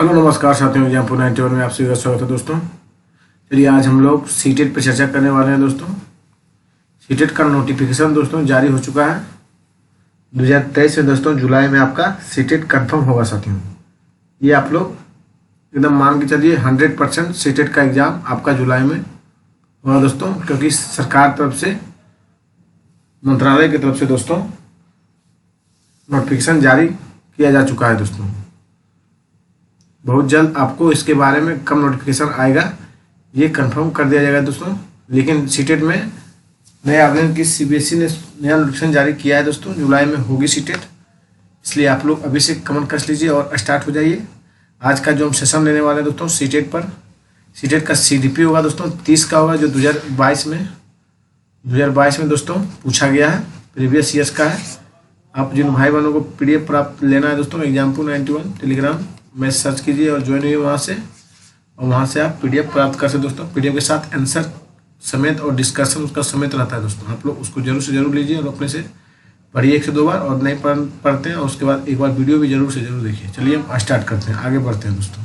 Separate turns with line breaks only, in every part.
Hello नमस्कार साथियों, example 91 में आप सभी का स्वागत है दोस्तों। चलिए आज हम लोग सीटेट पर चर्चा करने वाले हैं दोस्तों। सीटेट का नोटिफिकेशन दोस्तों जारी हो चुका है 2023 में दोस्तों। जुलाई में आपका सीटेट कंफर्म होगा साथियों। ये आप लोग एकदम मान के चलिए 100% सीटेट का एग्जाम आपका जुलाई में होगा दोस्तों, क्योंकि सरकार तरफ से, मंत्रालय की तरफ से दोस्तों नोटिफिकेशन जारी किया जा चुका है दोस्तों। बहुत जल्द आपको इसके बारे में कब नोटिफिकेशन आएगा ये कंफर्म कर दिया जाएगा दोस्तों। लेकिन सीटेट में नए आवेदन की सीबीएसई ने नया नोटिफिकेशन जारी किया है दोस्तों। जुलाई में होगी सीटेट, इसलिए आप लोग अभी से कमेंट कर लीजिए और स्टार्ट हो जाइए। आज का जो हम सेशन लेने वाले हैं दोस्तों सीटेट पर, सीटेट का सीडीपी होगा दोस्तों 30 का होगा, जो 2022 में दोस्तों पूछा गया है, प्रीवियस ईयर्स का है। आप जिन भाई बहनों को पीडीएफ प्राप्त लेना है दोस्तों, एग्जाम्पल 91 टेलीग्राम में सर्च कीजिए और ज्वाइन हुई वहाँ से, और वहाँ से आप पीडीएफ प्राप्त कर सकते दोस्तों। पीडीएफ के साथ आंसर समेत और डिस्कशन उसका समेत रहता है दोस्तों। आप लोग उसको जरूर से जरूर लीजिए और अपने से पढ़िए 1 से 2 बार, और नहीं पढ़ते हैं और उसके बाद एक बार वीडियो भी जरूर से जरूर देखिए। चलिए हम स्टार्ट करते हैं, आगे बढ़ते हैं दोस्तों।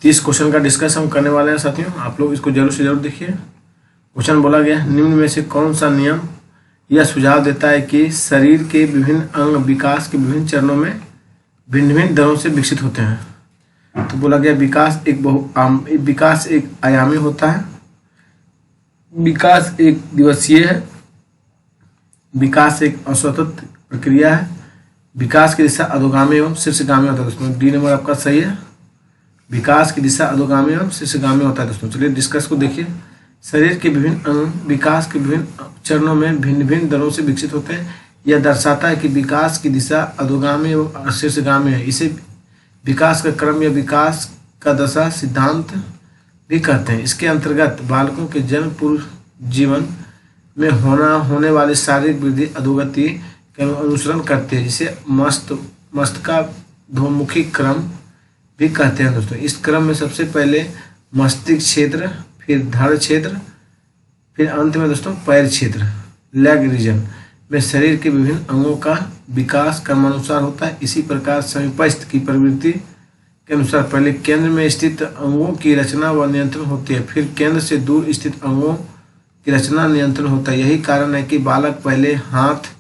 तीस क्वेश्चन का डिस्कस हम करने वाले हैं साथियों, आप लोग इसको जरूर से जरूर देखिए। क्वेश्चन बोला गया, निम्न में से कौन सा नियम यह सुझाव देता है कि शरीर के विभिन्न अंग विकास के विभिन्न चरणों में भिन्न भिन्न दरों से विकसित होते हैं। तो बोला गया विकास एक आयामी होता है, विकास एक दिवसीय है, विकास एक असतत प्रक्रिया है, विकास की दिशा अधोगामी एवं शीर्षगामी होता है दोस्तों। डी नंबर आपका सही है, विकास की दिशा अधोगामी एवं शीर्षगामी होता है दोस्तों। चलिए डिस्कस को देखिए। शरीर के विभिन्न अंग विकास के विभिन्न चरणों में भिन्न भिन्न दरों से विकसित होते हैं। यह दर्शाता है कि विकास की दिशा अधोगामी एवं शीर्षगामी है। इसे विकास का क्रम या विकास का दशा सिद्धांत भी कहते हैं। इसके अंतर्गत बालकों के जन्म पूर्व जीवन में होने वाली शारीरिक वृद्धि अधोगति का अनुसरण करती है, जिसे मस्तकाधोमुखी क्रम भी कहते हैं दोस्तों। इस क्रम में सबसे पहले मस्तिष्क क्षेत्र, फिर धड़ क्षेत्र, फिर अंत में दोस्तों पैर क्षेत्र, लेग रीजन में शरीर के विभिन्न अंगों का विकास क्रमानुसार होता है। इसी प्रकार समीपस्थ की प्रवृत्ति के अनुसार पहले केंद्र में स्थित अंगों की रचना व नियंत्रण होती है, फिर केंद्र से दूर स्थित अंगों की रचना नियंत्रण होता है। यही कारण है कि बालक पहले हाथ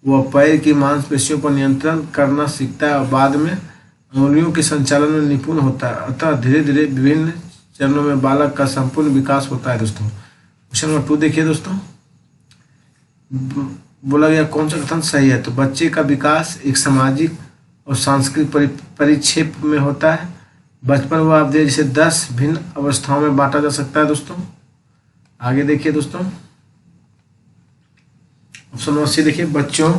व पैर की मांसपेशियों पर नियंत्रण करना सीखता है और बाद में अंगुलियों के संचालन में निपुण होता है। अतः धीरे धीरे विभिन्न चरणों में बालक का संपूर्ण विकास होता है दोस्तों। क्वेश्चन नंबर 2 देखिए दोस्तों। बोला गया कौन सा कथन सही है। तो बच्चे का विकास एक सामाजिक और सांस्कृतिक परिक्षेप में होता है। बचपन व अवधि जिसे 10 भिन्न अवस्थाओं में बांटा जा सकता है दोस्तों। आगे देखिए दोस्तों, ऑप्शन 80 देखिए, बच्चों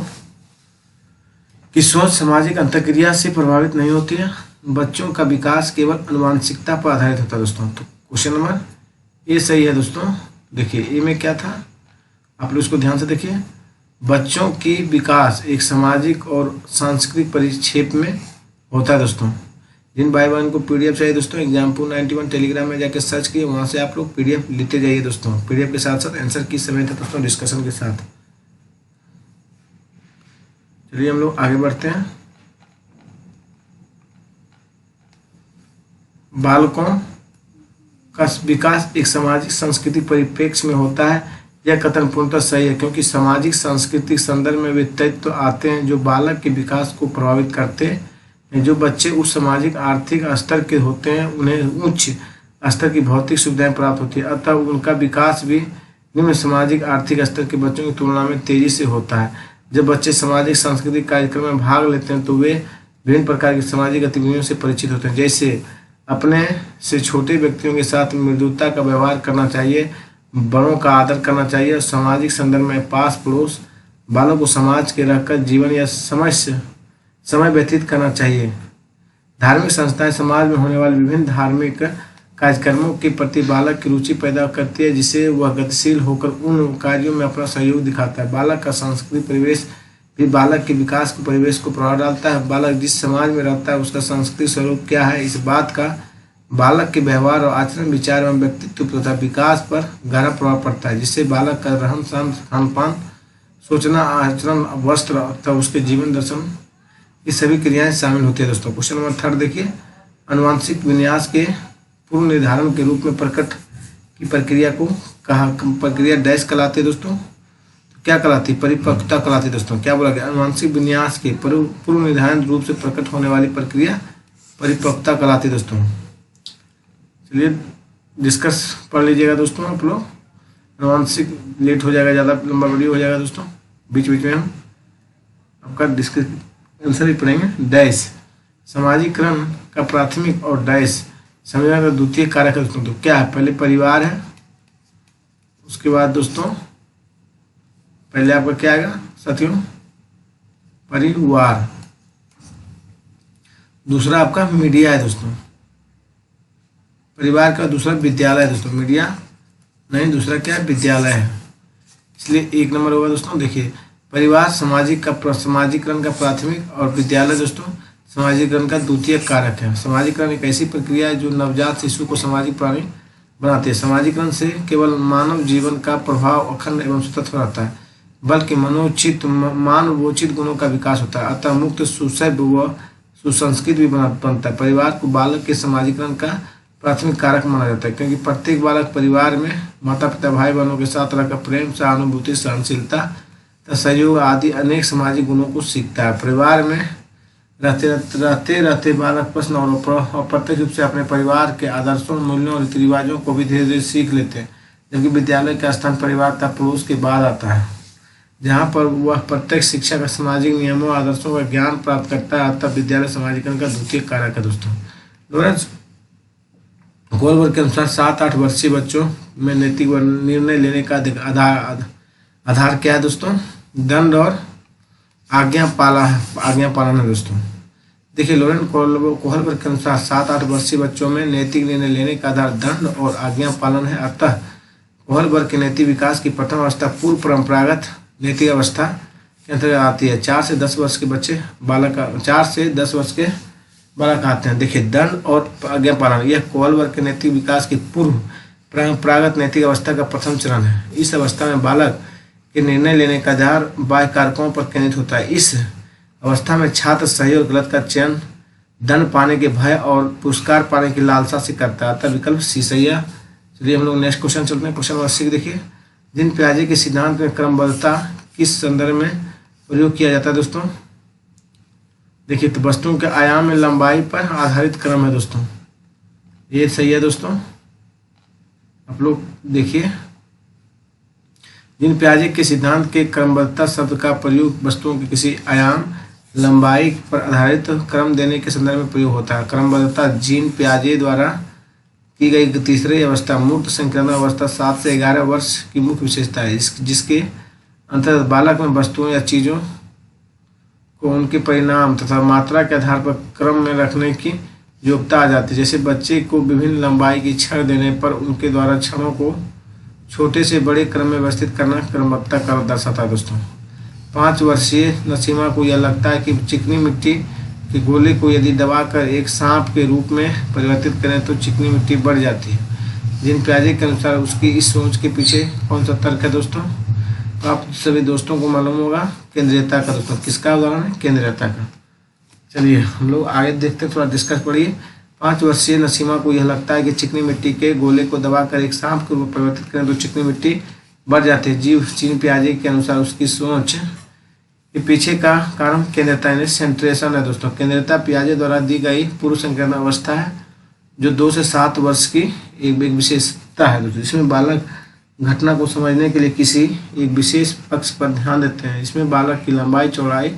की सोच सामाजिक अंतःक्रिया से प्रभावित नहीं होती है। बच्चों का विकास केवल अनुवांशिकता पर आधारित होता है दोस्तों। तो क्वेश्चन नंबर ए सही है दोस्तों। देखिए ए में क्या था, आप लोग इसको ध्यान से देखिए। बच्चों की विकास एक सामाजिक और सांस्कृतिक परिक्षेप में होता है दोस्तों। जिन भाई बहन को पीडीएफ चाहिए दोस्तों, एग्जाम्पल 91 टेलीग्राम में जाकर सर्च किए, वहाँ से आप लोग पीडीएफ लेते जाइए दोस्तों। पीडीएफ के साथ साथ आंसर की समेत है दोस्तों, डिस्कशन के साथ। चलिए हम लोग आगे बढ़ते हैं। बालकों का विकास एक सामाजिक सांस्कृतिक परिप्रेक्ष्य में होता है। यह कथन पूर्णतः सही है, क्योंकि सामाजिक सांस्कृतिक संदर्भ में वे तत्व आते हैं जो बालक के विकास को प्रभावित करते हैं। जो बच्चे उस सामाजिक आर्थिक स्तर के होते हैं उन्हें उच्च स्तर की भौतिक सुविधाएं प्राप्त होती है, अतः उनका विकास भी निम्न सामाजिक आर्थिक स्तर के बच्चों की तुलना में तेजी से होता है। जब बच्चे सामाजिक सांस्कृतिक कार्यक्रम में भाग लेते हैं तो वे विभिन्न प्रकार की सामाजिक गतिविधियों से परिचित होते हैं, जैसे अपने से छोटे व्यक्तियों के साथ मृदुता का व्यवहार करना चाहिए, बड़ों का आदर करना चाहिए और सामाजिक संदर्भ में पास पड़ोस वालों को समाज के रहकर जीवन या समय व्यतीत करना चाहिए। धार्मिक संस्थाएं समाज में होने वाले विभिन्न धार्मिक कार्यक्रमों के प्रति बालक की रुचि पैदा करती है, जिससे वह गतिशील होकर उन कार्यों में अपना सहयोग दिखाता है। बालक का सांस्कृतिक परिवेश भी बालक के विकास परिवेश को प्रभाव डालता है। बालक जिस समाज में रहता है उसका सांस्कृतिक स्वरूप क्या है, इस बात का बालक के व्यवहार और आचरण, विचार एवं व्यक्तित्व तथा विकास पर गहरा प्रभाव पड़ता है, जिससे बालक का रहन सहन, खान पान, सोचना, आचरण, वस्त्र तथा उसके जीवन दर्शन ये सभी क्रियाएं शामिल होती है दोस्तों। क्वेश्चन नंबर 3 देखिए, आनुवंशिक विन्यास के पूर्व निर्धारण के रूप में प्रकट की प्रक्रिया को प्रक्रिया डैश कहलाती है दोस्तों। तो क्या कहलाती है? परिपक्वता कहलाती है दोस्तों। क्या बोला गया? आनुवंशिक विन्यास के पूर्व निर्धारण रूप से प्रकट होने वाली प्रक्रिया परिपक्वता कहलाती है दोस्तों। चलिए डिस्कस पढ़ लीजिएगा दोस्तों आप लोग। आनुवंशिक लेट हो जाएगा, ज़्यादा लंबा वीडियो हो जाएगा दोस्तों। बीच बीच में हम आपका डिस्कस आंसर ही पढ़ेंगे। डैश सामाजिकरण का प्राथमिक और डैश संविधान का द्वितीय कारक है दोस्तों। तो क्या है? पहले परिवार है, उसके बाद दोस्तों पहले आपका क्या आएगा साथियों? परिवार। दूसरा आपका मीडिया है दोस्तों। परिवार का दूसरा विद्यालय है दोस्तों। मीडिया नहीं, दूसरा क्या है? विद्यालय है। इसलिए 1 नंबर होगा दोस्तों। देखिए, परिवार समाजीकरण का प्राथमिक और विद्यालय दोस्तों समाजीकरण का द्वितीय कारक है। समाजीकरण एक ऐसी प्रक्रिया है जो नवजात शिशु को सामाजिक प्राणी बनाती है। समाजीकरण से केवल मानव जीवन का प्रभाव अखंड एवं स्वतंत्र रहता है, बल्कि मनोचित मानवोचित गुणों का विकास होता है। अतः मुक्त, सुसभ्य व सुसंस्कृत भी बनता है। परिवार को बालक के समाजीकरण का प्राथमिक कारक माना जाता है, क्योंकि प्रत्येक बालक परिवार में माता पिता भाई बहनों के साथ रहकर प्रेम, सहानुभूति, सहनशीलता, सहयोग आदि अनेक सामाजिक गुणों को सीखता है। परिवार में रहते बालक प्रश्न और अप्रत्यक्ष रूप से अपने परिवार के आदर्शों, मूल्यों और रीति रिवाजों को भी धीरे धीरे सीख लेते हैं, जबकि विद्यालय का स्थान परिवार तथा पड़ोस के बाद आता है, जहाँ पर वह प्रत्यक्ष शिक्षा का सामाजिक नियमों और आदर्शों का ज्ञान प्राप्त करता है। तब विद्यालय समाजीकरण का द्वितीय कारक है दोस्तों। लॉरेंस गोल्डबर्ग के अनुसार 7-8 वर्षीय बच्चों में नैतिक निर्णय लेने का आधार क्या है दोस्तों? दंड और आज्ञा पालन है दोस्तों। देखिए, लॉरेंस कोहलबर्ग के अनुसार 7-8 वर्षीय बच्चों में नैतिक निर्णय लेने का आधार दंड और आज्ञा पालन है। अतः कोहलबर्ग के नैतिक विकास की प्रथम अवस्था पूर्व परंपरागत नैतिक अवस्था के अंतर्गत आती है। 4 से 10 वर्ष के बच्चे बालक 4 से 10 वर्ष के बालक आते हैं। देखिए, दंड और आज्ञा पालन यह कोहलबर्ग के नैतिक विकास की पूर्व परंपरागत नैतिक अवस्था का प्रथम चरण है। इस अवस्था में बालक के निर्णय लेने का आधार बाह्य कारकों पर केंद्रित होता है। इस अवस्था में छात्र सही और गलत का चयन दंड पाने के भय और पुरस्कार पाने की लालसा से करता है। अतः विकल्प सी सही है। चलिए हम लोग नेक्स्ट क्वेश्चन चलते हैं। क्वेश्चन नंबर 6 देखिए, जीन पियाजे के सिद्धांत में क्रमबद्धता किस संदर्भ में प्रयोग किया जाता है दोस्तों? देखिए, तो वस्तुओं के आयाम में लंबाई पर आधारित क्रम है दोस्तों। ये सही है दोस्तों। आप लोग देखिए, जीन पियाजे के सिद्धांत के क्रमबद्धता शब्द का प्रयोग वस्तुओं के किसी आयाम, लंबाई पर आधारित क्रम देने के संदर्भ में प्रयोग होता है। क्रमबद्धता जीन पियाजे द्वारा की गई तीसरी अवस्था मूर्त संक्रमण अवस्था 7 से 11 वर्ष की मुख्य विशेषता है, जिसके अंतर्गत बालक में वस्तुओं या चीज़ों को उनके परिणाम तथा मात्रा के आधार पर क्रम में रखने की योग्यता आ जाती है। जैसे बच्चे को विभिन्न लंबाई की छड़ देने पर उनके द्वारा छड़ों को छोटे से बड़े क्रम में व्यवस्थित करना क्रमबद्धता का दर्शाता है दोस्तों। 5 वर्षीय नसीमा को यह लगता है कि चिकनी मिट्टी के गोले को यदि दबाकर एक सांप के रूप में परिवर्तित करें तो चिकनी मिट्टी बढ़ जाती है। जीन पियाजे के अनुसार उसकी इस सोच के पीछे कौन सा तर्क है दोस्तों? तो आप सभी दोस्तों को मालूम होगा केंद्रीयता का दोस्तों। किसका उदाहरण है? केंद्रीयता का। चलिए हम लोग आगे देखते हैं, थोड़ा डिस्कस पढ़िए। 5 वर्षीय नसीमा को यह लगता है कि चिकनी मिट्टी के गोले को दबाकर एक सांप के रूप में परिवर्तित करें तो चिकनी मिट्टी बढ़ जाती है। जीन पियाजे के अनुसार उसकी सोच के पीछे का कारण केंद्रीयता यानी सेंट्रेशन है दोस्तों। केंद्रीयता पियाजे द्वारा दी गई पूर्व संक्रमण अवस्था है, जो 2 से 7 वर्ष की एक विशेषता है दोस्तों। इसमें बालक घटना को समझने के लिए किसी एक विशेष पक्ष पर ध्यान देते हैं। इसमें बालक की लंबाई चौड़ाई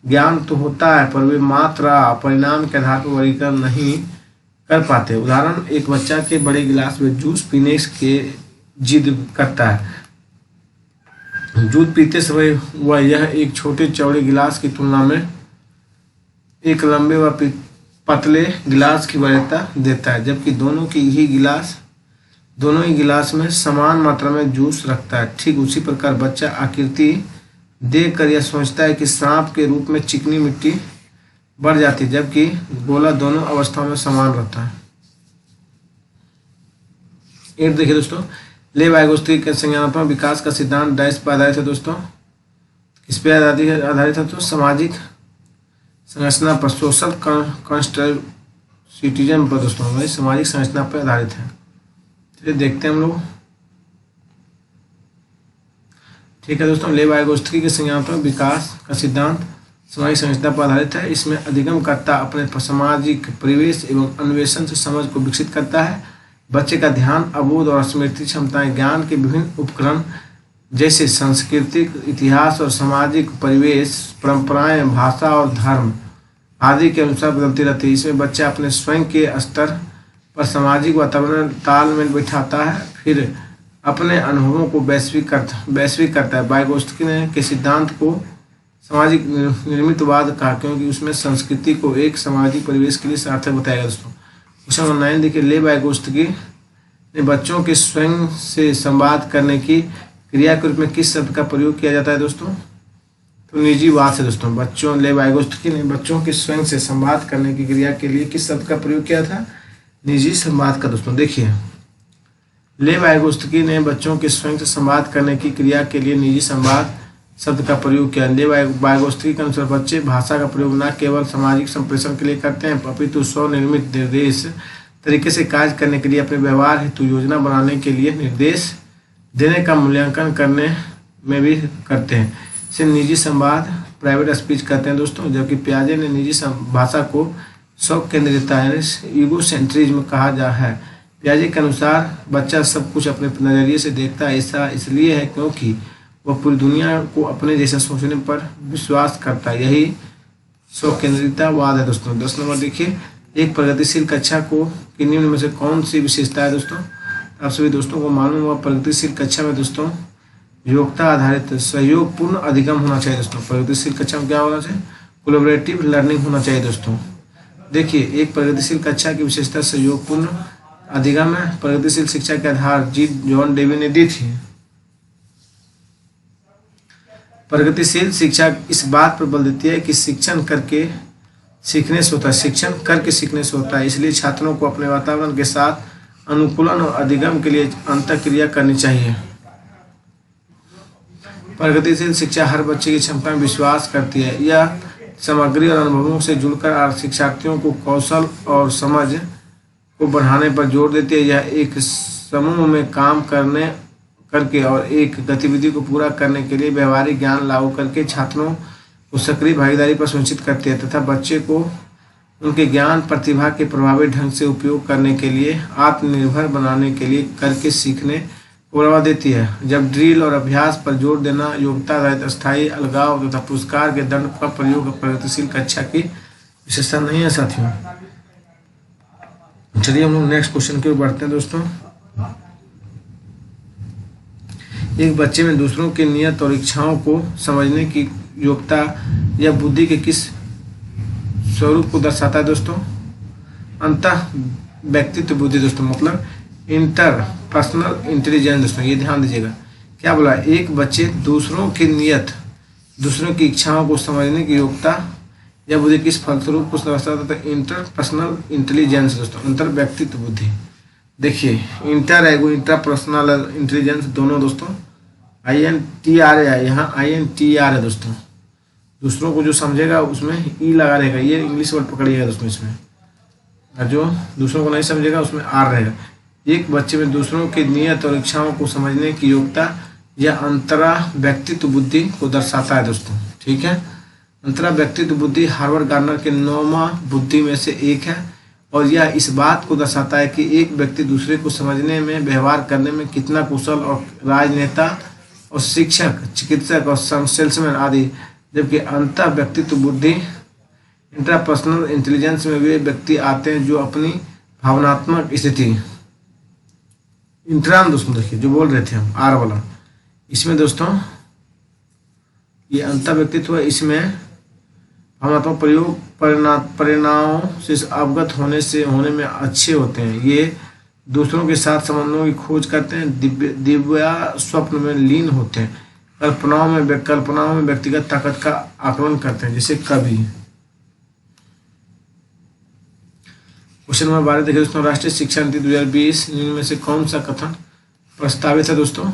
ज्ञान तो होता है, पर वे मात्रा परिणाम के आधार पर वर्गीकरण नहीं कर पाते। उदाहरण, एक बच्चा के बड़े गिलास में जूस पीने के जिद करता है। दूध पीते समय वह यह एक छोटे चौड़े गिलास की तुलना में एक लंबे व पतले गिलास की वरीयता देता है, जबकि दोनों ही गिलास में समान मात्रा में जूस रखता है। ठीक उसी प्रकार बच्चा आकृति देखकर यह सोचता है कि सांप के रूप में चिकनी मिट्टी बढ़ जाती है, जबकि गोला दोनों अवस्थाओं में समान रहता है। 8 देखिए दोस्तों, लेव वाइगोत्स्की के संज्ञानात्मक विकास का सिद्धांत डैश पर आधारित है दोस्तों। किस पे आधारित है तो सामाजिक संरचना पर, सोशल कॉन्स्टिट्यूशन पर दोस्तों, हमारी सामाजिक संरचना पर आधारित है। चलिए देखते हैं हम लोग। ठीक है दोस्तों, लेव वाइगोत्स्की के संज्ञानात्मक विकास का सिद्धांत सामाजिक संरचना पर आधारित है। इसमें अधिगमकर्ता अपने सामाजिक परिवेश एवं अन्वेषण से समझ को विकसित करता है। बच्चे का ध्यान, अबोध और स्मृति क्षमताएं ज्ञान के विभिन्न उपकरण जैसे सांस्कृतिक इतिहास और सामाजिक परिवेश, परंपराएं, भाषा और धर्म आदि के अनुसार बदलती रहती है। इसमें बच्चा अपने स्वयं के स्तर पर सामाजिक वातावरण तालमेल बैठाता है, फिर अपने अनुभवों को वैश्विक करता है। वाइगोत्स्की ने के सिद्धांत को सामाजिक निर्मितवाद कहा, क्योंकि उसमें संस्कृति को एक सामाजिक परिवेश के लिए सार्थक बताया गया दोस्तों। क्वेश्चन 9 देखिए, लेव वाइगोत्स्की ने बच्चों के स्वयं से संवाद करने की क्रिया के रूप में किस शब्द का प्रयोग किया जाता है दोस्तों? तो निजीवाद से दोस्तों। लेव वाइगोत्स्की ने बच्चों के स्वयं से संवाद करने की क्रिया के लिए किस शब्द का प्रयोग किया था? निजी संवाद का दोस्तों। देखिए, लेव वाइगोत्स्की ने बच्चों के स्वयं से संवाद करने की क्रिया के लिए निजी संवाद शब्द का प्रयोग किया। लेव वाइगोत्स्की के अनुसार बच्चे भाषा का प्रयोग न केवल सामाजिक संप्रेषण के लिए करते हैं, अपितु स्वनिर्मित निर्देश तरीके से कार्य करने के लिए, अपने व्यवहार हेतु योजना बनाने के लिए, निर्देश देने का मूल्यांकन करने में भी करते हैं। इसे निजी संवाद, प्राइवेट स्पीच कहते हैं दोस्तों। जबकि पियाजे ने निजी भाषा को स्व केंद्रितता ईगोसेंट्रिज्म कहा जा है। पियाजे के अनुसार बच्चा सब कुछ अपने नजरिए से देखता है। ऐसा इसलिए है क्योंकि वह पूरी दुनिया को अपने जैसा सोचने पर विश्वास करता है। यही स्व केंद्रिततावाद है दोस्तों। 10 नंबर देखिए, एक प्रगतिशील कक्षा को की निम्न में से कौन सी विशेषता है दोस्तों? आप सभी दोस्तों को मालूम हुआ, प्रगतिशील कक्षा में दोस्तों योग्यता आधारित सहयोगपूर्ण अधिगम होना चाहिए दोस्तों। प्रगतिशील कक्षा में क्या होना चाहिए? कोलैबोरेटिव लर्निंग होना चाहिए दोस्तों। देखिए, एक प्रगतिशील कक्षा की विशेषता सहयोगपूर्ण अधिगम है। प्रगतिशील शिक्षा के आधार जॉन डेवी ने दी थी। प्रगतिशील शिक्षा इस बात पर बल देती है कि शिक्षण करके सीखने से होता है। इसलिए छात्रों को अपने वातावरण के साथ अनुकूलन और अधिगम के लिए अंतःक्रिया करनी चाहिए। प्रगतिशील शिक्षा हर बच्चे की क्षमता में विश्वास करती है। यह सामग्री और अनुभवों से जुड़कर शिक्षार्थियों को कौशल और समझ को बढ़ाने पर जोर देती है। यह एक समूह में काम करके और एक गतिविधि को पूरा करने के लिए व्यवहारिक ज्ञान लागू करके छात्रों को सक्रिय भागीदारी पर सुनिश्चित करती है तथा बच्चे को उनके ज्ञान प्रतिभा के प्रभावी ढंग से उपयोग करने के लिए आत्मनिर्भर बनाने के लिए करके सीखने को बढ़ावा देती है। जब ड्रिल और अभ्यास पर जोर देना, योग्यता आधारित अस्थायी अलगाव तथा पुरस्कार के दंड का प्रयोग प्रगतिशील कक्षा की विशेषता नहीं है साथियों। चलिए हम लोग नेक्स्ट क्वेश्चन की ओर बढ़ते हैं दोस्तों। एक बच्चे में दूसरों की नियत और इच्छाओं को समझने की योग्यता या बुद्धि के किस स्वरूप को दर्शाता है दोस्तों? अंतः व्यक्तित्व बुद्धि दोस्तों, मतलब इंटरपर्सनल इंटेलिजेंस दोस्तों। ये ध्यान दीजिएगा, क्या बोला? एक बच्चे दूसरों की नियत, दूसरों की इच्छाओं को समझने की योग्यता या बुद्धि किस फलस्वरूप को दर्शाता है? इंटरपर्सनल इंटेलिजेंस दोस्तों, अंतर व्यक्तित्व बुद्धि। देखिए, इंटरपर्सनल इंटेलिजेंस दोनों दोस्तों INTR है, यहाँ INTR है दोस्तों। दूसरों को जो समझेगा उसमें ई लगा रहेगा, ये इंग्लिश वर्ड पकड़िएगा दोस्तों इसमें, और जो दूसरों को नहीं समझेगा उसमें आर रहेगा। एक बच्चे में दूसरों की नियत और इच्छाओं को समझने की योग्यता यह अंतरा व्यक्तित्व बुद्धि को दर्शाता है दोस्तों। ठीक है, अंतरा व्यक्तित्व बुद्धि हार्वर्ड गार्डनर के 9वां बुद्धि में से एक है और यह इस बात को दर्शाता है कि एक व्यक्ति दूसरे को समझने में, व्यवहार करने में कितना कुशल और राजनेता और शिक्षक, चिकित्सक और सेल्समैन आदि। जबकि अंतः व्यक्तित्व बुद्धि इंट्रापर्सनल इंटेलिजेंस में वे व्यक्ति आते हैं जो अपनी भावनात्मक स्थिति, इंट्रान दोस्तों देखिए जो बोल रहे थे हम आर वाला, इसमें दोस्तों ये अंतः व्यक्तित्व है, इसमें भावनात्मक प्रयोग परिणामों से अवगत होने में अच्छे होते हैं। ये दूसरों के साथ संबंधों की खोज करते हैं, दिव्या स्वप्न में लीन होते हैं, कल्पनाओं में व्यक्तिगत ताकत का आकलन करते हैं, जैसे कवि। क्वेश्चन नंबर 12 देखिए दोस्तों, राष्ट्रीय शिक्षा नीति 2020 निम्न में से कौन सा कथन प्रस्तावित है दोस्तों?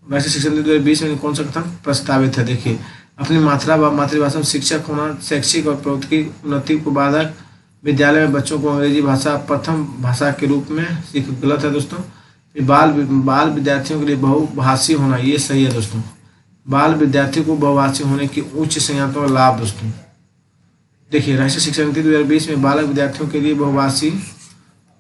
राष्ट्रीय शिक्षा नीति 2020 में कौन सा कथन प्रस्तावित है? देखिए, अपनी मातृभाषा में शिक्षक होना शैक्षिक और प्रौद्योगिकी उन्नति को बाधक, विद्यालय में बच्चों को अंग्रेजी भाषा प्रथम भाषा के रूप में सीख, गलत है दोस्तों। बाल विद्यार्थियों के लिए बहुभाषी होना, ये सही है दोस्तों। बाल विद्यार्थी को बहुभाषी होने की उच्च संज्ञानात्मक लाभ दोस्तों। देखिए, राष्ट्रीय शिक्षा नीति 2020 में बालक विद्यार्थियों के लिए बहुभाषी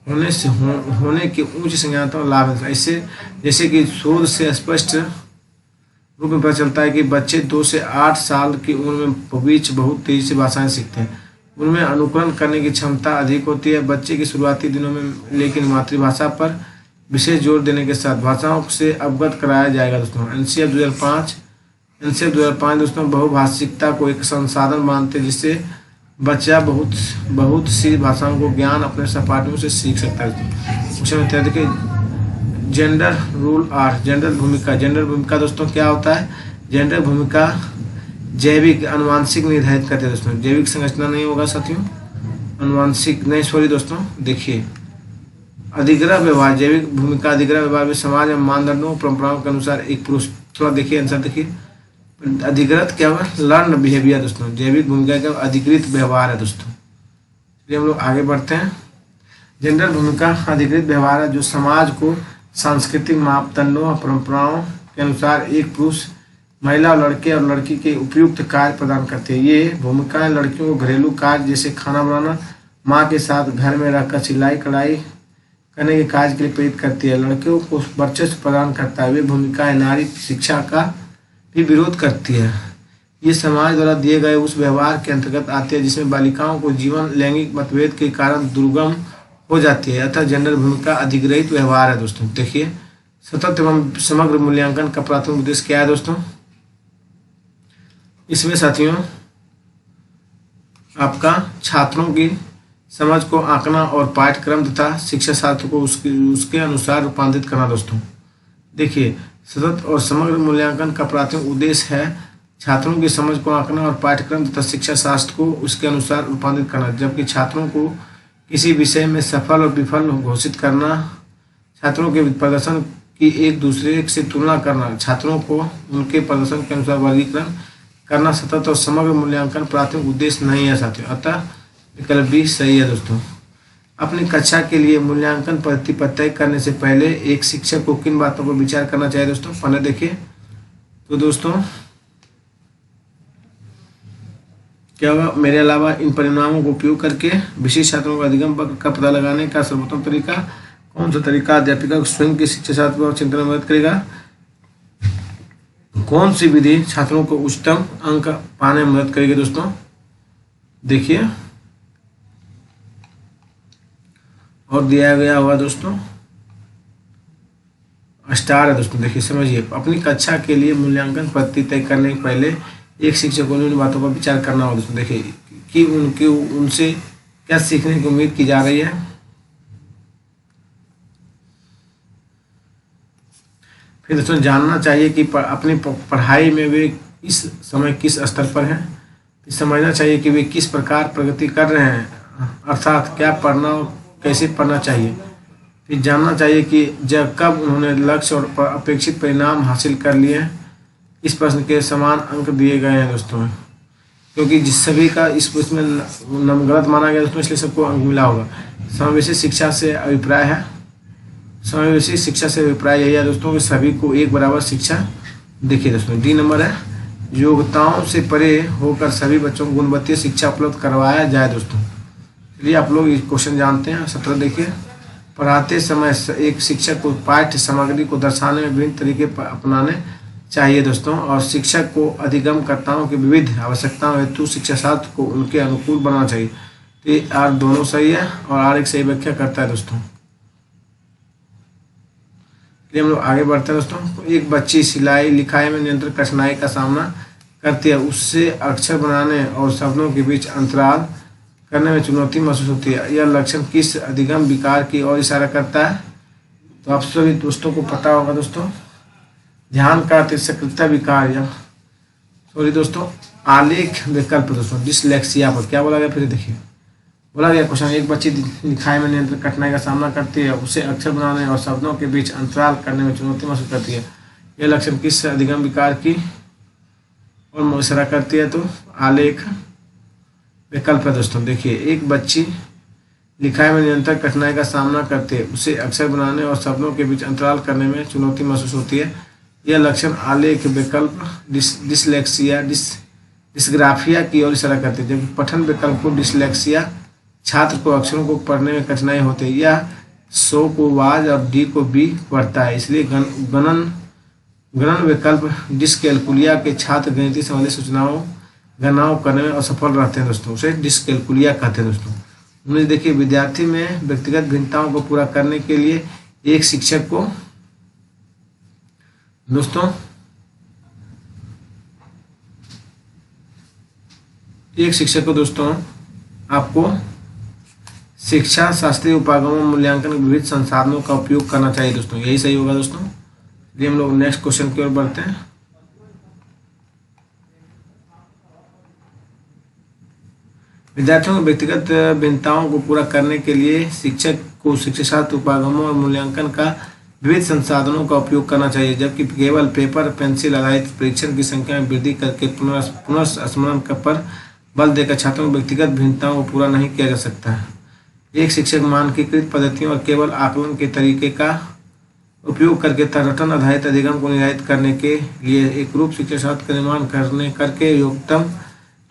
होने के उच्च संज्ञानात्मक लाभ है। ऐसे जैसे कि शोध से स्पष्ट रूप में पता चलता है कि बच्चे 2 से 8 साल की उम्र में बीच बहुत तेजी से भाषाएं सीखते हैं। उनमें अनुकरण करने की क्षमता अधिक होती है। बच्चे के शुरुआती दिनों में लेकिन मातृभाषा पर विशेष जोर देने के साथ भाषाओं से अवगत कराया जाएगा दोस्तों। एनसीएफ 2005 दोस्तों बहुभाषिकता को एक संसाधन मानते हैं जिससे बच्चा बहुत सी भाषाओं को ज्ञान अपने सहपाठियों से सीख सकता है। क्वेश्चन देखिए, जेंडर रूल आर, जेंडर भूमिका दोस्तों क्या होता है? जेंडर भूमिका जैविक अनुवांशिक निर्धारित करते हैं दोस्तों। जैविक संरचना नहीं होगा साथियों, अनुवांशिक नहीं, सॉरी दोस्तों। देखिए, अधिग्रह व्यवहार, जैविक भूमिका अधिग्रह व्यवहार में समाज में मानदंडों परंपराओं के अनुसार एक पुरुष, थोड़ा देखिए आंसर देखिए, अधिकृत क्या हुआ? लर्न बिहेवियर दोस्तों। जैविक भूमिका का अधिकृत व्यवहार है दोस्तों। चलिए हम लोग आगे बढ़ते हैं। जेंडर भूमिका अधिकृत व्यवहार है जो समाज को सांस्कृतिक मापदंडों और परंपराओं के अनुसार एक पुरुष, महिला और लड़के और लड़की के उपयुक्त कार्य प्रदान करती है। ये भूमिकाएं लड़कियों को घरेलू कार्य जैसे खाना बनाना, माँ के साथ घर में रहकर सिलाई कढ़ाई करने के कार्य के लिए प्रेरित करती है। लड़कियों को वर्चस्व प्रदान करता है। वे भूमिकाएं नारी शिक्षा का भी विरोध करती है। ये समाज द्वारा दिए गए उस व्यवहार के अंतर्गत आती है जिसमें बालिकाओं को जीवन लैंगिक मतभेद के कारण दुर्गम हो जाती है। अतः जेंडर भूमिका अधिग्रहित व्यवहार है दोस्तों। देखिए, सतत एवं समग्र मूल्यांकन का प्राथमिक उद्देश्य क्या है दोस्तों? इसमें साथियों आपका छात्रों की समझ को आंकना और पाठ्यक्रम तथा शिक्षा शास्त्र को उसके अनुसार रूपांतरित करना दोस्तों। देखिए, सतत और समग्र मूल्यांकन का प्राथमिक उद्देश्य है छात्रों की समझ को आंकना और पाठ्यक्रम तथा शिक्षा शास्त्र को उसके अनुसार रूपांतरित करना, जबकि छात्रों को किसी विषय में सफल और विफल घोषित करना, छात्रों के प्रदर्शन की एक दूसरे से तुलना करना, छात्रों को उनके प्रदर्शन के अनुसार वर्गीकरण करना सतत और समग्र मूल्यांकन प्राथमिक उद्देश्य नहीं है साथियों। अतः विकल्प बी सही है दोस्तों। अपनी कक्षा के लिए मूल्यांकन पद्धति पर तय करने से पहले एक शिक्षक को किन बातों पर विचार करना चाहिए दोस्तों? पहले देखिए तो दोस्तों क्या होगा? मेरे अलावा इन परिणामों को उपयोग करके विशिष्ट छात्रों का अधिगम वक्र का पता लगाने का सर्वोत्तम तरीका कौन सा तरीका अध्यापिका को स्वयं की शिक्षा शास्त्र और चिंतन में मदद करेगा? कौन सी विधि छात्रों को उच्चतम अंक पाने में मदद करेगी दोस्तों? देखिए, और दिया गया होगा दोस्तों स्टार है दोस्तों। देखिए समझिए, अपनी कक्षा के लिए मूल्यांकन पद्धति तय करने के पहले एक शिक्षक को उन बातों पर विचार करना होगा दोस्तों। देखिए कि उनसे क्या सीखने की उम्मीद की जा रही है। फिर दोस्तों जानना चाहिए कि अपनी पढ़ाई में वे इस समय किस स्तर पर हैं। फिर समझना चाहिए कि वे किस प्रकार प्रगति कर रहे हैं, अर्थात क्या पढ़ना और कैसे पढ़ना चाहिए। फिर जानना चाहिए कि कब उन्होंने लक्ष्य और अपेक्षित परिणाम हासिल कर लिए हैं। इस प्रश्न के समान अंक दिए गए हैं दोस्तों, क्योंकि जिस सभी का इसमें गलत माना गया दोस्तों, इसलिए सबको अंक मिला होगा। समावेशी शिक्षा से अभिप्राय है, समावेशी शिक्षा से अभिप्राय यही है दोस्तों कि सभी को एक बराबर शिक्षा। देखिए दोस्तों डी नंबर है, योग्यताओं से परे होकर सभी बच्चों को गुणवत्ता शिक्षा उपलब्ध करवाया जाए दोस्तों। चलिए आप लोग इस क्वेश्चन जानते हैं। 17 देखिए, पढ़ाते समय एक शिक्षक को पाठ्य सामग्री को दर्शाने में विभिन्न तरीके अपनाने चाहिए दोस्तों, और शिक्षक को अधिगमकर्ताओं की विविध आवश्यकताओं हेतु शिक्षा शास्त्र को उनके अनुकूल बनाना चाहिए। तो ये आर दोनों सही है और आर एक सही व्याख्या करता है दोस्तों। हम लोग आगे बढ़ते हैं दोस्तों। एक बच्ची सिलाई लिखाई में निरंतर कठिनाई का सामना करती है, उससे अक्षर बनाने और शब्दों के बीच अंतराल करने में चुनौती महसूस होती है। यह लक्षण किस अधिगम विकार की ओर इशारा करता है? तो आप सभी दोस्तों को पता होगा दोस्तों, ध्यान का तिरस्कृतता विकार या सॉरी दोस्तों आलेख विकल्प दोस्तों, डिसलेक्सिया पर क्या बोला गया? फिर देखिए बोला गया क्वेश्चन, एक बच्ची लिखाई में नियंत्रण कठिनाई का सामना करती है, उसे अक्षर बनाने और शब्दों के बीच अंतराल करने में चुनौती महसूस करती है। यह लक्षण किस अधिगम विकार की और मुआशरा करती है? तो आलेख विकल्प है दोस्तों। देखिए, एक बच्ची लिखाई में निरंतर कठिनाई का सामना करती है, उसे अक्षर बनाने और शब्दों के बीच अंतराल करने में चुनौती महसूस होती है। यह लक्षण आलेख विकल्प डिसलेक्सिया डिस्ग्राफिया की ओर इशारा करते हैं, जबकि पठन विकल्प को डिसलेक्सिया छात्र को अक्षरों को पढ़ने में कठिनाई होती है। यह सो को वाज और डी को बी पढ़ता है, इसलिए गणन विकल्प डिसकैलकुलिया के छात्र गणितीय संबंधी सूचनाओं गणनाओं करने में असफल रहते हैं दोस्तों, उसे डिसकैलकुलिया कहते हैं दोस्तों। उन्हें देखिए, विद्यार्थी में व्यक्तिगत भिन्नताओं को पूरा करने के लिए एक शिक्षक को दोस्तों आपको शिक्षा शास्त्रीय उपागमों मूल्यांकन विविध संसाधनों का उपयोग करना चाहिए दोस्तों। यही सही होगा दोस्तों। ये हम लोग नेक्स्ट क्वेश्चन की ओर बढ़ते हैं। विद्यार्थियों को व्यक्तिगत भिन्नताओं को पूरा करने के लिए शिक्षक को शिक्षाशास्त्र उपागमों और मूल्यांकन का विविध संसाधनों का उपयोग करना चाहिए, जबकि केवल पेपर पेंसिल आधारित परीक्षण की संख्या में वृद्धि करके पुनर्स्मरण पर बल देकर छात्रों की व्यक्तिगत भिन्नताओं को पूरा नहीं किया जा सकता है। एक शिक्षक मानकीकृत पद्धतियों और केवल आकलन के तरीके का उपयोग करके रटन आधारित अधिगम को निर्धारित करने के लिए एक रूप शिक्षाशास्त्र का निर्माण करके योग्यतम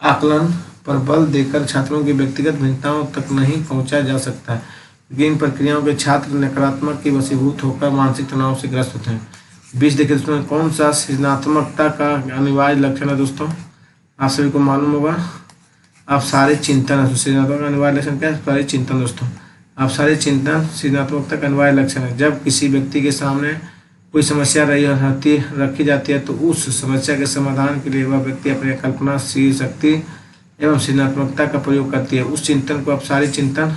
आकलन पर बल देकर छात्रों की व्यक्तिगत भिन्नताओं तक नहीं पहुंचा जा सकता है, क्योंकि इन प्रक्रियाओं के छात्र नकारात्मक की वशीभूत होकर मानसिक तनाव से ग्रस्त होते हैं। 20 देखिए दोस्तों, कौन सा सृजनात्मकता का अनिवार्य लक्षण है दोस्तों? आप सभी को मालूम होगा, आप सारे चिंतन। सृजनात्मक अनिवार्य लक्षण क्या है? सारे चिंतन दोस्तों। आप सारे चिंतन सृजनात्मकता का अनिवार्य लक्षण है। जब किसी व्यक्ति के सामने कोई समस्या रखी जाती है तो उस समस्या के समाधान के लिए वह व्यक्ति अपनी कल्पनाशील शक्ति एवं सृजनात्मकता का प्रयोग करती है। उस चिंतन को अपसारी चिंतन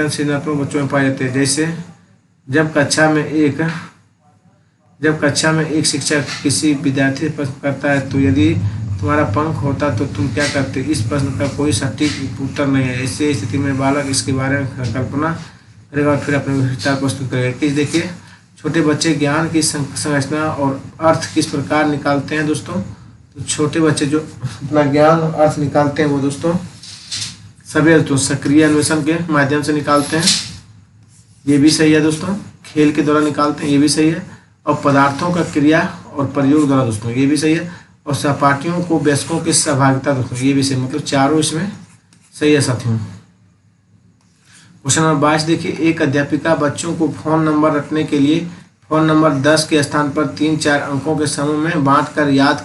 सृजनात्मक बच्चों में पाए जाते हैं। जैसे जब कक्षा में एक शिक्षक किसी विद्यार्थी से प्रश्न करता है, तो यदि तुम्हारा पंख होता तो तुम क्या करते? इस प्रश्न का कोई सटीक उत्तर नहीं है। ऐसे स्थिति में बालक इसके बारे में कल्पना करेगा और फिर अपने विचार प्रस्तुत करेगा। कि देखिए, छोटे बच्चे ज्ञान की संरचना और अर्थ किस प्रकार निकालते हैं दोस्तों? तो छोटे बच्चे जो अपना ज्ञान और अर्थ निकालते हैं वो दोस्तों सभी दोस्तों सक्रिय अन्वेषण के माध्यम से निकालते हैं, ये भी सही है दोस्तों। खेल के द्वारा निकालते हैं, ये भी सही है। और पदार्थों का क्रिया और प्रयोग द्वारा दोस्तों, ये भी सही है। और सहपाठियों को वयस्कों की सहभागिता दोस्तों, ये भी सही। मतलब चारों इसमें सही है साथियों। क्वेश्चन नंबर 22 देखिए, एक अध्यापिका बच्चों को फोन नंबर रखने के लिए फोन नंबर 10 के स्थान पर 3-4 अंकों के समूह में बांटकर याद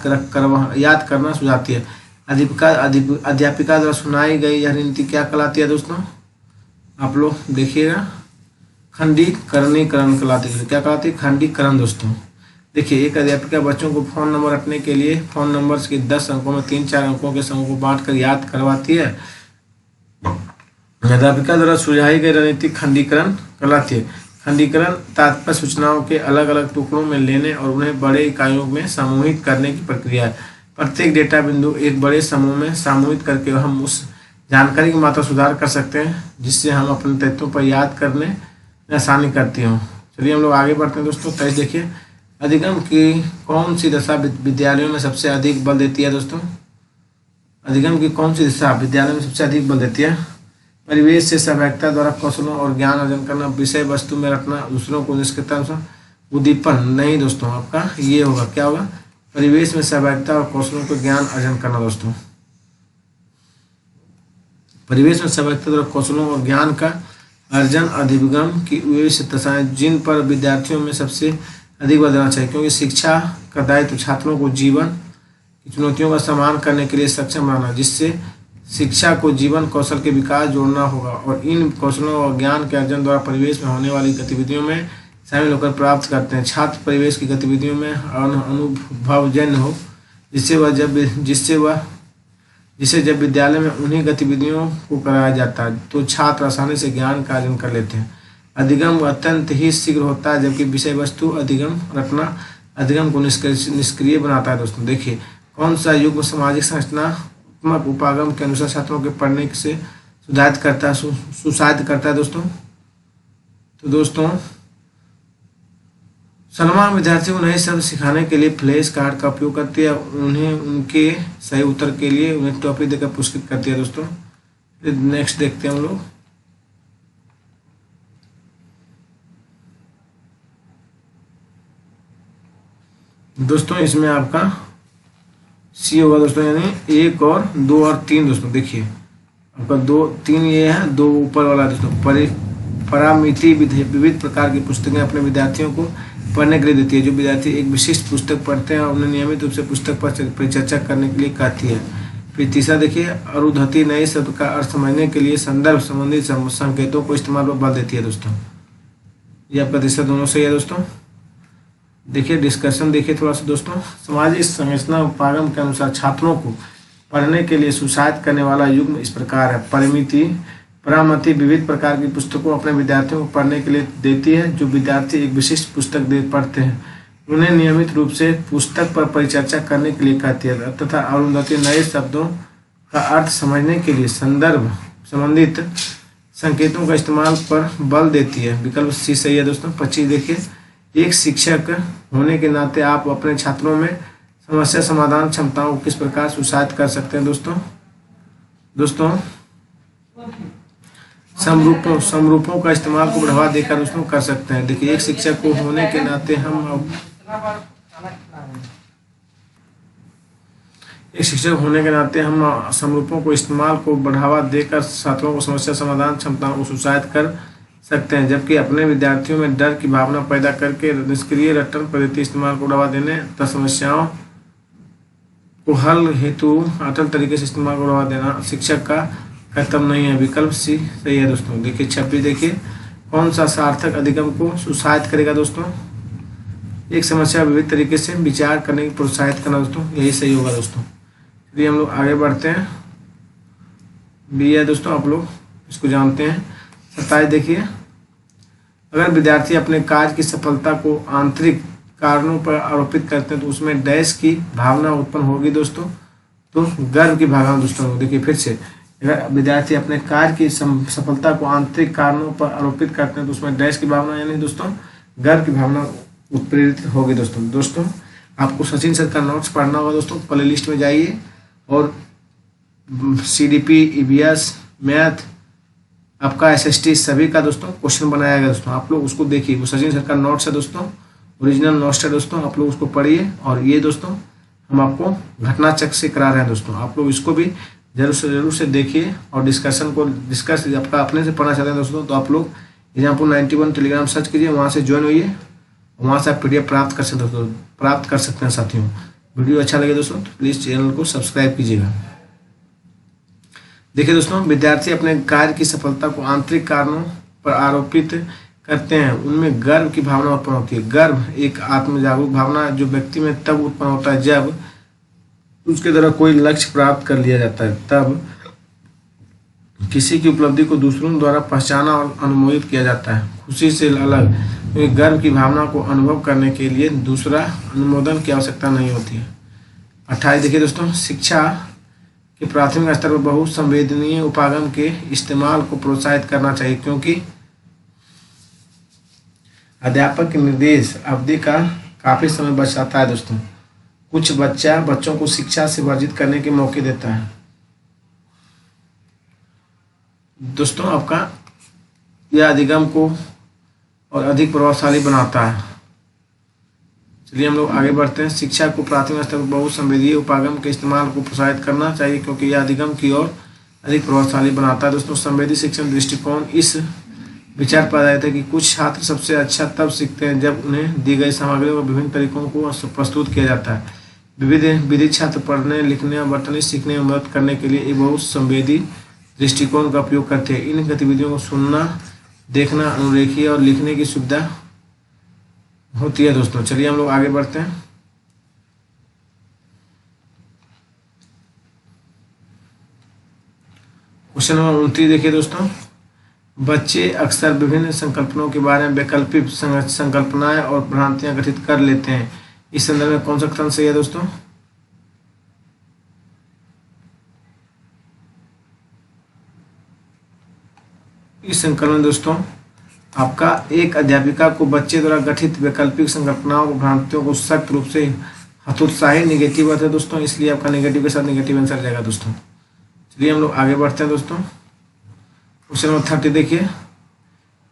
करना सुझाती है। अध्यापिका द्वारा सुनाई गई यह रणनीति क्या कहलाती है दोस्तों? आप लोग देखिएगा, खंडीकरण कहलाती है। क्या कहलाती है? खंडीकरण दोस्तों। देखिए, एक अध्यापिका बच्चों को फोन नंबर रखने के लिए फोन नंबर्स के 10 अंकों में 3-4 अंकों के समूह को बांटकर याद करवाती है। अध्यापिका द्वारा सुझाई गई रणनीति खंडीकरण कहलाती है। खंडीकरण तात्पर्य सूचनाओं के अलग अलग टुकड़ों में लेने और उन्हें बड़े इकाइयों में समूहित करने की प्रक्रिया है। प्रत्येक डेटा बिंदु एक बड़े समूह में समूहित करके हम उस जानकारी की मात्रा सुधार कर सकते हैं जिससे हम अपने तथ्यों पर याद करने में आसानी करती हो। चलिए हम लोग आगे बढ़ते हैं दोस्तों। 23 देखिए, अधिगम की कौन सी दशा विद्यालयों में सबसे अधिक बल देती है दोस्तों? अधिगम की कौन सी दशा विद्यालय में सबसे अधिक बल देती है? परिवेश से सहभागिता द्वारा कौशलों और ज्ञान अर्जन करना, विषय वस्तु में रखना, दूसरों को निष्क्रियता उद्दीपन। नहीं दोस्तों, आपका ये होगा, क्या होगा? परिवेश में सहभागिता और कौशलों को ज्ञान अर्जन करना दोस्तों। परिवेश में सहभागिता द्वारा कौशलों और ज्ञान का अर्जन अधिगम की वे दशाएं जिन पर विद्यार्थियों में सबसे अधिक बल देना चाहिए, क्योंकि शिक्षा का दायित्व छात्रों को जीवन की चुनौतियों का सामना करने के लिए सक्षम बनाना, जिससे शिक्षा को जीवन कौशल के विकास जोड़ना होगा और इन कौशलों और ज्ञान के अर्जन द्वारा परिवेश में होने वाली गतिविधियों में शामिल होकर प्राप्त करते हैं। छात्र परिवेश की गतिविधियों में अनुभवजन्य हो, जिससे जब विद्यालय में उन्हीं गतिविधियों को कराया जाता है तो छात्र आसानी से ज्ञान का अर्जन कर लेते हैं। अधिगम अत्यंत ही शीघ्र होता है, जबकि विषय वस्तु अधिगम रखना अधिगम को निष्क्रिय बनाता है दोस्तों। देखिए, कौन सा युग सामाजिक संरचनात्मक उपागम के अनुसार छात्रों के पढ़ने से सुसाइड करता है दोस्तों। तो दोस्तों सलमान विद्यार्थियों को नए शब्द सिखाने के लिए फ्लैश कार्ड का उपयोग करती है, उन्हें उनके सही उत्तर के लिए उन्हें टॉपिक देकर पुरस्कृत करती है दोस्तों। नेक्स्ट देखते हैं हम लोग। दोस्तों इसमें आपका सी होगा दोस्तों, यानी 1 और 2 और 3 दोस्तों। देखिए आपका 2 3 ये है, 2 ऊपर वाला दोस्तों। परामिति विविध प्रकार की पुस्तकें अपने विद्यार्थियों को पढ़ने के लिए देती है। जो विद्यार्थी एक विशिष्ट पुस्तक पढ़ते हैं उन्हें नियमित रूप से पुस्तक पर परिचर्चा करने के लिए कहती है। फिर तीसरा देखिए, अरुधति नए शब्द का अर्थ समझने के लिए संदर्भ संबंधी संकेतों को इस्तेमाल पर बल देती है दोस्तों। ये आपका तीसरा दोनों सही है दोस्तों। देखिए डिस्कशन देखिए थोड़ा सा दोस्तों। सामाजिक संरचना उपागम के अनुसार छात्रों को पढ़ने के लिए सुसाहित करने वाला युग्म इस प्रकार है। परामिति विविध प्रकार की पुस्तकों अपने विद्यार्थियों को पढ़ने के लिए देती है। जो विद्यार्थी एक विशिष्ट पुस्तक पढ़ते हैं उन्हें नियमित रूप से पुस्तक पर परिचर्चा करने के लिए कहती है। तथा अरुंधति नए शब्दों का अर्थ समझने के लिए संदर्भ संबंधित संकेतों का इस्तेमाल पर बल देती है। विकल्प सी सही है दोस्तों। 25 देखिए, एक शिक्षक होने के नाते आप अपने छात्रों में समस्या समाधान क्षमताओं को किस प्रकार सुसाहित कर सकते हैं दोस्तों समरूपों का इस्तेमाल को बढ़ावा देकर दोस्तों कर सकते हैं। देखिए एक शिक्षक को होने के नाते हम समरूपों को इस्तेमाल को बढ़ावा देकर छात्रों को समस्या समाधान क्षमताओं को सुसाहित कर सकते हैं, जबकि अपने विद्यार्थियों में डर की भावना पैदा करके निष्क्रिय रटन पद्धति इस्तेमाल को बढ़ावा देने तथा समस्याओं को हल हेतु अटल तरीके से इस्तेमाल को बढ़ावा देना शिक्षक का कर्तव्य नहीं है। विकल्प सी सही है दोस्तों। देखिए 26 देखिए, कौन सा सार्थक अधिगम को सुसाहित करेगा दोस्तों? एक समस्या विविध तरीके से विचार करने की प्रोत्साहित करना दोस्तों, यही सही होगा दोस्तों। चलिए हम लोग आगे बढ़ते हैं। बी है दोस्तों, आप लोग इसको जानते हैं। 27 देखिए, अगर विद्यार्थी अपने कार्य की सफलता को आंतरिक कारणों पर आरोपित करते हैं तो उसमें डैश की भावना उत्पन्न होगी दोस्तों, तो गर्व की भावना दोस्तों। देखिए फिर से, अगर विद्यार्थी अपने कार्य की सफलता को आंतरिक कारणों पर आरोपित करते हैं तो उसमें डैश की भावना यानी दोस्तों गर्व की भावना उत्प्रेरित होगी दोस्तों। आपको सचिन सर का नोट्स पढ़ना होगा दोस्तों। प्ले लिस्ट में जाइए और CDP, EVS, मैथ, आपका SST सभी का दोस्तों क्वेश्चन बनाया गया दोस्तों। आप लोग उसको देखिए, वो सचिन सर का नोट्स है दोस्तों, ओरिजिनल नोट्स है दोस्तों। आप लोग उसको पढ़िए। और ये दोस्तों हम आपको घटना चक्र से करा रहे हैं दोस्तों। आप लोग इसको भी जरूर से देखिए और डिस्कस आपका अपने से पढ़ना चाहते हैं दोस्तों तो आप लोग एग्जाम्पल 91 टेलीग्राम सर्च कीजिए, वहाँ से ज्वाइन होइए, वहाँ से आप PDF प्राप्त कर सकते हैं साथियों। वीडियो अच्छा लगे दोस्तों तो प्लीज़ चैनल को सब्सक्राइब कीजिएगा। देखिए दोस्तों, विद्यार्थी अपने कार्य की सफलता को आंतरिक कारणों पर आरोपित करते हैं, उनमें गर्व की भावना उत्पन्न होती है। गर्व एक आत्मजागरूक भावना जो व्यक्ति में तब उत्पन्न होता है जब उसके द्वारा कोई लक्ष्य प्राप्त कर लिया जाता है, तब किसी की उपलब्धि को दूसरों द्वारा पहचाना और अनुमोदित किया जाता है। खुशी से अलग गर्व की भावना को अनुभव करने के लिए दूसरा अनुमोदन की आवश्यकता नहीं होती है। 28 देखिए दोस्तों, शिक्षा के प्राथमिक स्तर पर बहुत संवेदनीय उपागम के इस्तेमाल को प्रोत्साहित करना चाहिए, क्योंकि अध्यापक के निर्देश अवधि का काफी समय बचाता है दोस्तों। कुछ बच्चों को शिक्षा से वर्जित करने के मौके देता है दोस्तों। आपका यह अधिगम को और अधिक प्रभावशाली बनाता है। चलिए हम लोग आगे बढ़ते हैं। शिक्षा को प्राथमिक स्तर पर बहुत संवेदनीय उपागम के इस्तेमाल को प्रोत्साहित करना चाहिए, क्योंकि यह अधिगम की ओर अधिक प्रभावशाली बनाता है दोस्तों। संवेदी शिक्षण दृष्टिकोण इस विचार पाया जाता है कि कुछ छात्र सबसे अच्छा तब सीखते हैं जब उन्हें दी गई सामग्री और विभिन्न तरीकों को प्रस्तुत किया जाता है। विविध छात्र पढ़ने, लिखने और बटनी सीखने में मदद करने के लिए एक बहुत संवेदी दृष्टिकोण का उपयोग करते हैं। इन गतिविधियों को सुनना, देखना, अनुरेखी और लिखने की सुविधा होती है दोस्तों। चलिए हम लोग आगे बढ़ते हैं। क्वेश्चन नंबर 29 देखिए दोस्तों, बच्चे अक्सर विभिन्न संकल्पनाओं के बारे में वैकल्पिक संकल्पनाएं और भ्रांतियां गठित कर लेते हैं। इस संदर्भ में कौन सा कथन सही है दोस्तों? इस संकलन में दोस्तों आपका एक अध्यापिका को बच्चे द्वारा गठित वैकल्पिक संकल्पनाओं को भ्रांतियों को सख्त रूप से हतोत्साही नेगेटिव है दोस्तों, इसलिए आपका नेगेटिव के साथ नेगेटिव आंसर जाएगा दोस्तों। चलिए हम लोग आगे बढ़ते हैं दोस्तों। क्वेश्चन नंबर 30 देखिए,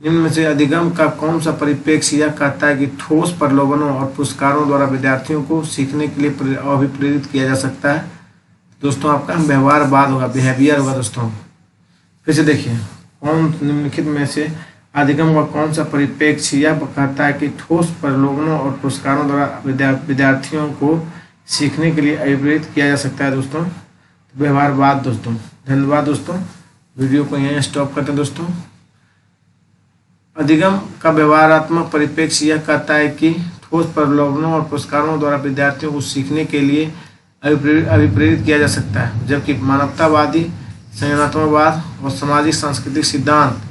निम्न में से अधिगम का कौन सा परिप्रेक्ष्य यह कहता है कि ठोस प्रलोभनों और पुरस्कारों द्वारा विद्यार्थियों को सीखने के लिए अभिप्रेरित किया जा सकता है? दोस्तों आपका व्यवहारवाद होगा, बिहेवियर होगा दोस्तों। फिर से देखिए, कौन निम्नलिखित में से अधिगम का कौन सा परिप्रेक्ष्य यह कहता है कि ठोस प्रलोभनों और पुरस्कारों द्वारा विद्यार्थियों को सीखने के लिए अभिप्रेरित किया जा सकता है? दोस्तों व्यवहारवाद दोस्तों। धन्यवाद दोस्तों, वीडियो को यहीं स्टॉप करते हैं दोस्तों। अधिगम का व्यवहारात्मक परिप्रेक्ष्य यह कहता है कि ठोस प्रलोभनों और पुरस्कारों द्वारा विद्यार्थियों को सीखने के लिए अभिप्रेरित किया जा सकता है, जबकि मानवतावादी, संज्ञानात्मकवाद और सामाजिक सांस्कृतिक सिद्धांत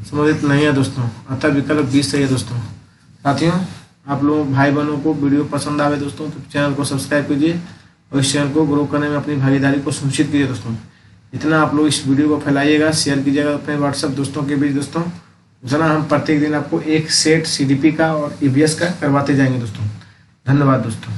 संबंधित नहीं है दोस्तों। अतः विकल्प 20 सही है दोस्तों। साथियों, आप लोग भाई बहनों को वीडियो पसंद आवे दोस्तों तो चैनल को सब्सक्राइब कीजिए और इस चैनल को ग्रो करने में अपनी भागीदारी को सुनिश्चित कीजिए दोस्तों। जितना आप लोग इस वीडियो को फैलाइएगा, शेयर कीजिएगा अपने व्हाट्सएप दोस्तों के बीच दोस्तों, उतना हम प्रत्येक दिन आपको एक सेट CDP का और EVS का करवाते जाएंगे दोस्तों। धन्यवाद दोस्तों।